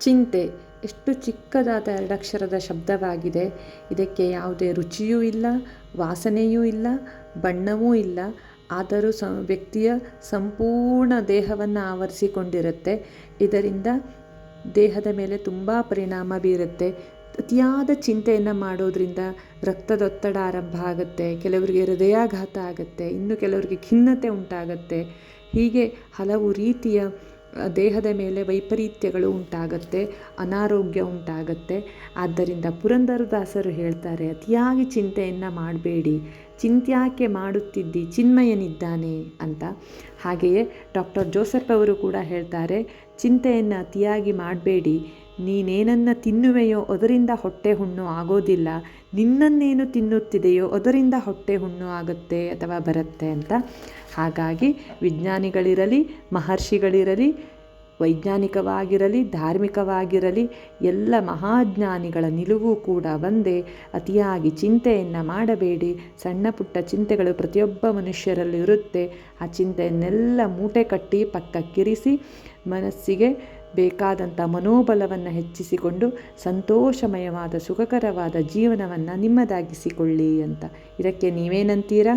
ಚಿಂತೆ ಎಷ್ಟು ಚಿಕ್ಕದಾದ ಎರಡಕ್ಷರದ ಶಬ್ದವಾಗಿದೆ. ಇದಕ್ಕೆ ಯಾವುದೇ ರುಚಿಯೂ ಇಲ್ಲ, ವಾಸನೆಯೂ ಇಲ್ಲ, ಬಣ್ಣವೂ ಇಲ್ಲ. ಆದರೂ ವ್ಯಕ್ತಿಯ ಸಂಪೂರ್ಣ ದೇಹವನ್ನು ಆವರಿಸಿಕೊಂಡಿರುತ್ತೆ. ಇದರಿಂದ ದೇಹದ ಮೇಲೆ ತುಂಬ ಪರಿಣಾಮ ಬೀರುತ್ತೆ. ಅತಿಯಾದ ಚಿಂತೆಯನ್ನು ಮಾಡೋದ್ರಿಂದ ರಕ್ತದೊತ್ತಡ ಆರಂಭ ಆಗುತ್ತೆ, ಕೆಲವರಿಗೆ ಹೃದಯಾಘಾತ ಆಗುತ್ತೆ, ಇನ್ನು ಕೆಲವರಿಗೆ ಖಿನ್ನತೆ ಉಂಟಾಗುತ್ತೆ. ಹೀಗೆ ಹಲವು ರೀತಿಯ ದೇಹದ ಮೇಲೆ ವೈಪರೀತ್ಯಗಳು ಉಂಟಾಗುತ್ತೆ, ಅನಾರೋಗ್ಯ ಉಂಟಾಗುತ್ತೆ. ಆದ್ದರಿಂದ ಪುರಂದರದಾಸರು ಹೇಳ್ತಾರೆ, ಅತಿಯಾಗಿ ಚಿಂತೆಯನ್ನು ಮಾಡಬೇಡಿ, ಚಿಂತ್ಯಾಕೆ ಮಾಡುತ್ತಿದ್ದಿ ಚಿನ್ಮಯನಿದ್ದಾನೆ ಅಂತ. ಹಾಗೆಯೇ ಡಾಕ್ಟರ್ ಜೋಸೆಫ್ ಅವರು ಕೂಡ ಹೇಳ್ತಾರೆ, ಚಿಂತೆಯನ್ನು ಅತಿಯಾಗಿ ಮಾಡಬೇಡಿ, ನೀನೇನನ್ನು ತಿನ್ನುವೆಯೋ ಅದರಿಂದ ಹೊಟ್ಟೆ ಹುಣ್ಣು ಆಗೋದಿಲ್ಲ, ನಿನ್ನನ್ನೇನು ತಿನ್ನುತ್ತಿದೆಯೋ ಅದರಿಂದ ಹೊಟ್ಟೆ ಹುಣ್ಣು ಆಗುತ್ತೆ ಅಥವಾ ಬರುತ್ತೆ ಅಂತ. ಹಾಗಾಗಿ ವಿಜ್ಞಾನಿಗಳಿರಲಿ, ಮಹರ್ಷಿಗಳಿರಲಿ, ವೈಜ್ಞಾನಿಕವಾಗಿರಲಿ, ಧಾರ್ಮಿಕವಾಗಿರಲಿ, ಎಲ್ಲ ಮಹಾಜ್ಞಾನಿಗಳ ನಿಲುವು ಕೂಡ ಒಂದೇ. ಅತಿಯಾಗಿ ಚಿಂತೆಯನ್ನು ಮಾಡಬೇಡಿ. ಸಣ್ಣ ಪುಟ್ಟ ಚಿಂತೆಗಳು ಪ್ರತಿಯೊಬ್ಬ ಮನುಷ್ಯರಲ್ಲಿ ಇರುತ್ತೆ. ಆ ಚಿಂತೆಯನ್ನೆಲ್ಲ ಮೂಟೆ ಕಟ್ಟಿ ಪಕ್ಕಕ್ಕಿರಿಸಿ ಮನಸ್ಸಿಗೆ ಬೇಕಾದಂಥ ಮನೋಬಲವನ್ನು ಹೆಚ್ಚಿಸಿಕೊಂಡು ಸಂತೋಷಮಯವಾದ ಸುಖಕರವಾದ ಜೀವನವನ್ನು ನಿಮ್ಮದಾಗಿಸಿಕೊಳ್ಳಿ ಅಂತ. ಇದಕ್ಕೆ ನೀವೇನಂತೀರಾ?